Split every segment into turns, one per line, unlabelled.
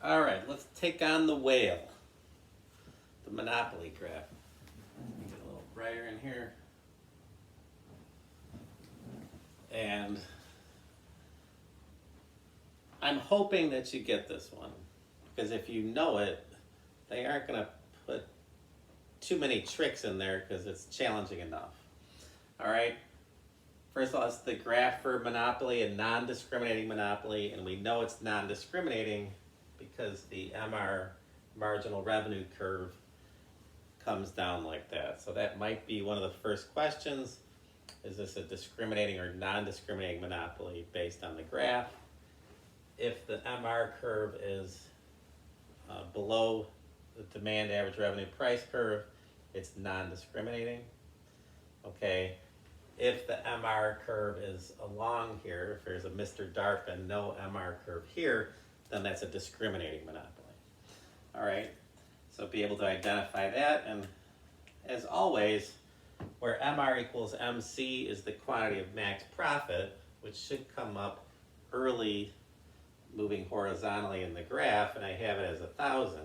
All right, let's take on the whale, the monopoly graph. Get a little brighter in here. And I'm hoping that you get this one, because if you know it, they aren't going to put too many tricks in there because it's challenging enough. All right, first of all, it's the graph for monopoly and non-discriminating monopoly, and we know it's non-discriminating because the MR, marginal revenue curve, comes down like that. So that might be one of the first questions. Is this a discriminating or non-discriminating monopoly based on the graph? If the MR curve is below the demand average revenue price curve, it's non-discriminating. Okay, if the MR curve is along here, if there's a Mr. Darpin, no MR curve here, then that's a discriminating monopoly. All right, so be able to identify that, and as always, where MR equals MC is the quantity of max profit, which should come up early moving horizontally in the graph, and I have it as 1,000.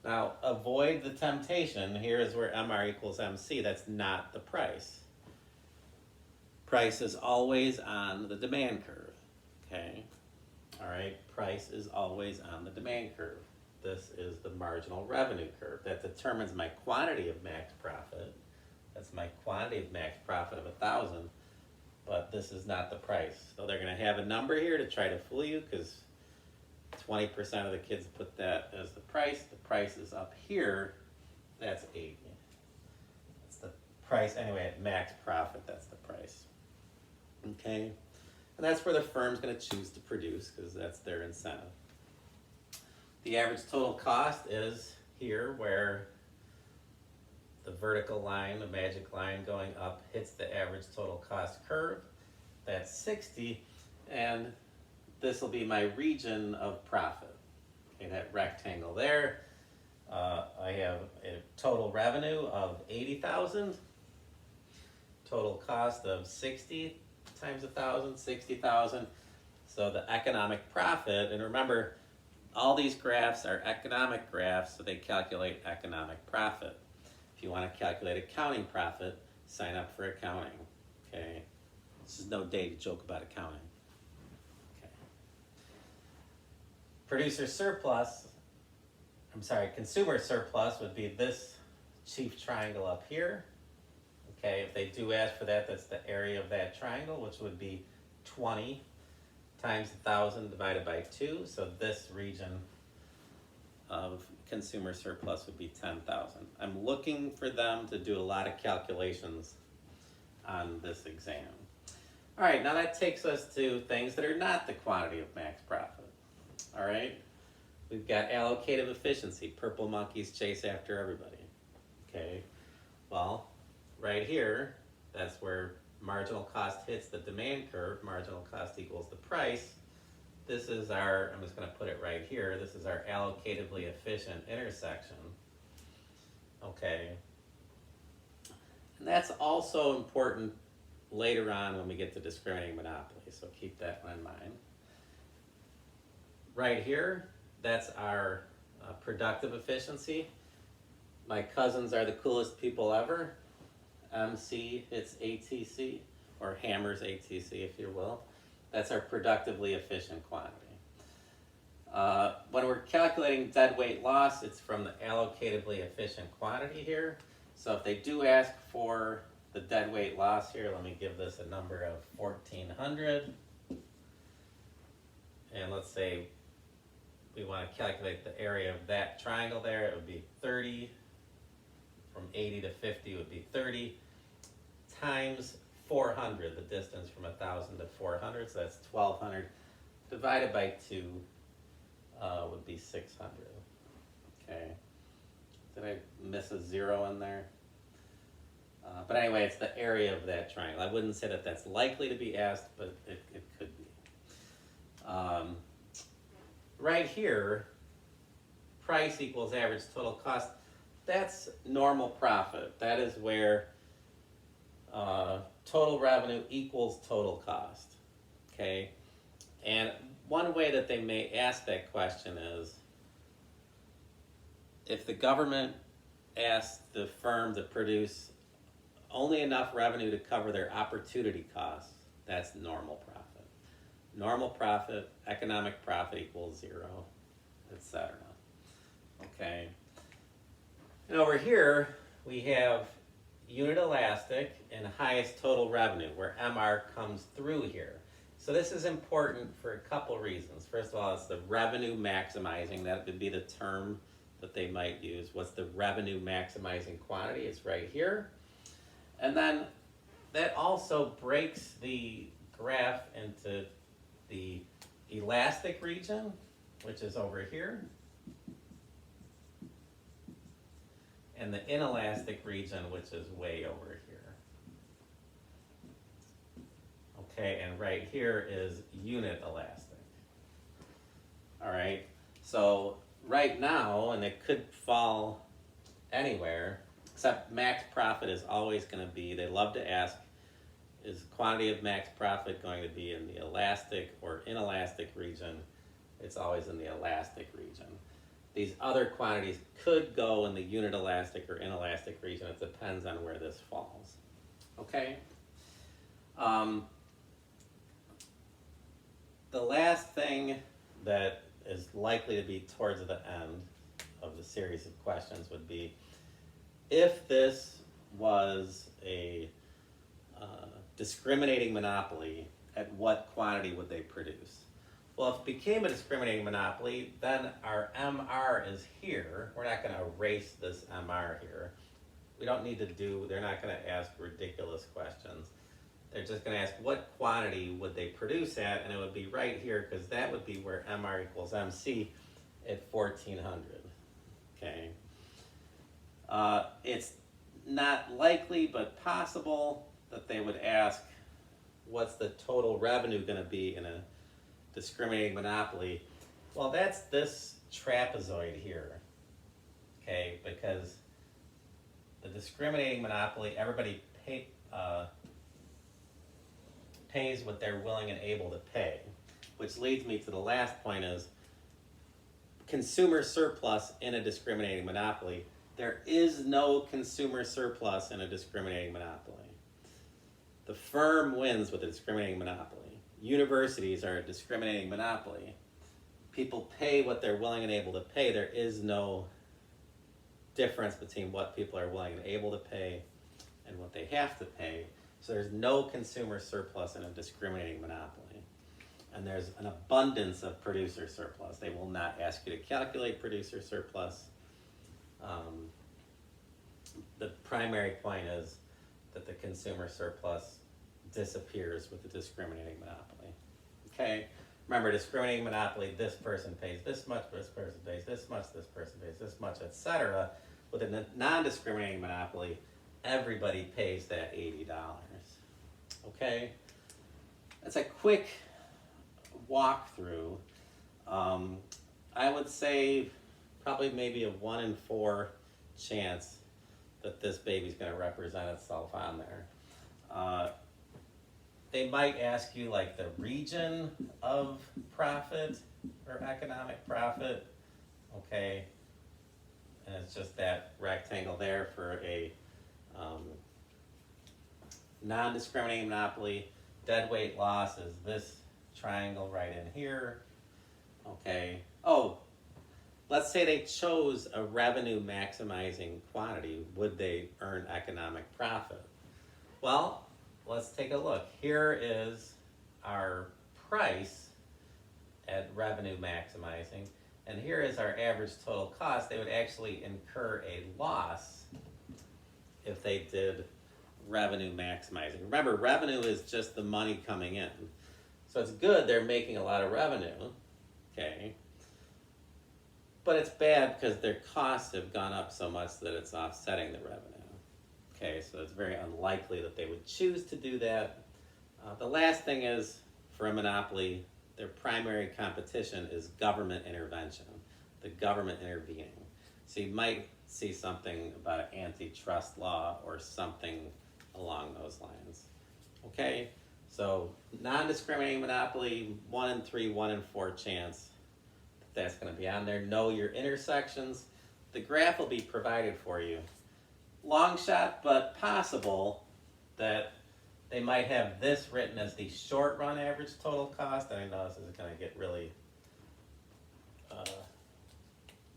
Now, avoid the temptation. Here is where MR equals MC. That's not the price. Price is always on the demand curve, okay? All right, price is always on the demand curve. This is the marginal revenue curve. That determines my quantity of max profit. That's my quantity of max profit of 1,000, but this is not the price. So they're gonna have a number here to try to fool you because 20% of the kids put that as the price. The price is up here, that's 80. That's the price, anyway, at max profit, that's the price. Okay, and that's where the firm's gonna choose to produce because that's their incentive. The average total cost is here where the vertical line, the magic line going up, hits the average total cost curve. That's 60, and this will be my region of profit. Okay, that rectangle there. I have a total revenue of 80,000, total cost of 60 times 1,000, 60,000. So the economic profit, and remember, all these graphs are economic graphs, so they calculate economic profit. If you want to calculate accounting profit, sign up for accounting, okay? This is no day to joke about accounting. Okay. Consumer surplus would be this chief triangle up here. Okay, if they do ask for that, that's the area of that triangle, which would be 20 times 1,000 divided by 2. So this region of consumer surplus would be 10,000. I'm looking for them to do a lot of calculations on this exam. All right, now that takes us to things that are not the quantity of max profit. All right, we've got allocative efficiency. Purple monkeys chase after everybody. Okay, well, right here, that's where marginal cost hits the demand curve. Marginal cost equals the price. This is our, I'm just going to put it right here, this is our allocatively efficient intersection. Okay. And that's also important later on when we get to discriminating monopoly, so keep that one in mind. Right here, that's our productive efficiency. My cousins are the coolest people ever. MC hits ATC, or hammers ATC if you will. That's our productively efficient quantity. When we're calculating dead weight loss, it's from the allocatively efficient quantity here. So if they do ask for the dead weight loss here, let me give this a number of 1,400. And let's say we want to calculate the area of that triangle there, it would be 30. From 80 to 50 would be 30 times 400, the distance from 1,000 to 400, so that's 1,200, divided by 2 would be 600. Okay, did I miss a 0 in there? But anyway, it's the area of that triangle. I wouldn't say that that's likely to be asked, but it could be. Right here, price equals average total cost. That's normal profit. That is where total revenue equals total cost, okay? And one way that they may ask that question is if the government asks the firm to produce only enough revenue to cover their opportunity costs, that's normal profit. Normal profit, economic profit equals zero, etc. Okay. And over here, we have unit elastic and highest total revenue, where MR comes through here. So this is important for a couple reasons. First of all, it's the revenue maximizing. That would be the term that they might use. What's the revenue maximizing quantity? It's right here. And then that also breaks the graph into the elastic region, which is over here, and the inelastic region, which is way over here. Okay, and right here is unit elastic. All right, so right now, and it could fall anywhere, except max profit is always going to be, they love to ask, is quantity of max profit going to be in the elastic or inelastic region? It's always in the elastic region. These other quantities could go in the unit elastic or inelastic region. It depends on where this falls. Okay? The last thing that is likely to be towards the end of the series of questions would be, if this was a discriminating monopoly, at what quantity would they produce? Well, if it became a discriminating monopoly, then our MR is here. We're not going to erase this MR here. We don't need to do, they're not going to ask ridiculous questions. They're just going to ask what quantity would they produce at, and it would be right here, because that would be where MR equals MC at 1400. Okay. It's not likely, but possible that they would ask, what's the total revenue going to be in a discriminating monopoly? Well, that's this trapezoid here, okay, because the discriminating monopoly, everybody pays what they're willing and able to pay, which leads me to the last point is consumer surplus in a discriminating monopoly. There is no consumer surplus in a discriminating monopoly. The firm wins with a discriminating monopoly. Universities are a discriminating monopoly. People pay what they're willing and able to pay. There is no difference between what people are willing and able to pay and what they have to pay. So there's no consumer surplus in a discriminating monopoly. And there's an abundance of producer surplus. They will not ask you to calculate producer surplus. The primary point is that the consumer surplus disappears with the discriminating monopoly. Okay? Remember, discriminating monopoly, this person pays this much, this person pays this much, this person pays this much, etc. With a non-discriminating monopoly, everybody pays that $80. Okay? That's a quick walkthrough. I would say probably maybe a 1 in 4 chance that this baby's going to represent itself on there. They might ask you like the region of profit or economic profit, okay? And it's just that rectangle there for a non-discriminating monopoly. Deadweight loss is this triangle right in here, okay? Oh, let's say they chose a revenue maximizing quantity. Would they earn economic profit? Well, let's take a look. Here is our price at revenue maximizing, and here is our average total cost. They would actually incur a loss if they did revenue maximizing. Remember, revenue is just the money coming in. So it's good they're making a lot of revenue, okay? But it's bad because their costs have gone up so much that it's offsetting the revenue. Okay, so it's very unlikely that they would choose to do that. The last thing is, for a monopoly, their primary competition is government intervention, the government intervening. So you might see something about an antitrust law or something along those lines. Okay, So non-discriminating monopoly, 1 in 3, 1 in 4 chance that's going to be on there. Know your intersections. The graph will be provided for you. Long shot, but possible that they might have this written as the short run average total cost. And I know this is going to get really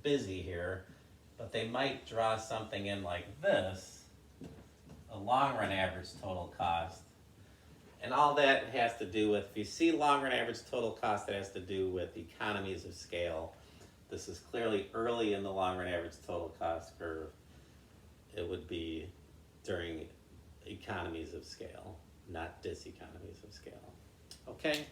busy here, but they might draw something in like this, a long run average total cost. And all that has to do with, if you see long run average total cost, it has to do with economies of scale. This is clearly early in the long run average total cost curve. It would be during economies of scale, not diseconomies of scale. Okay?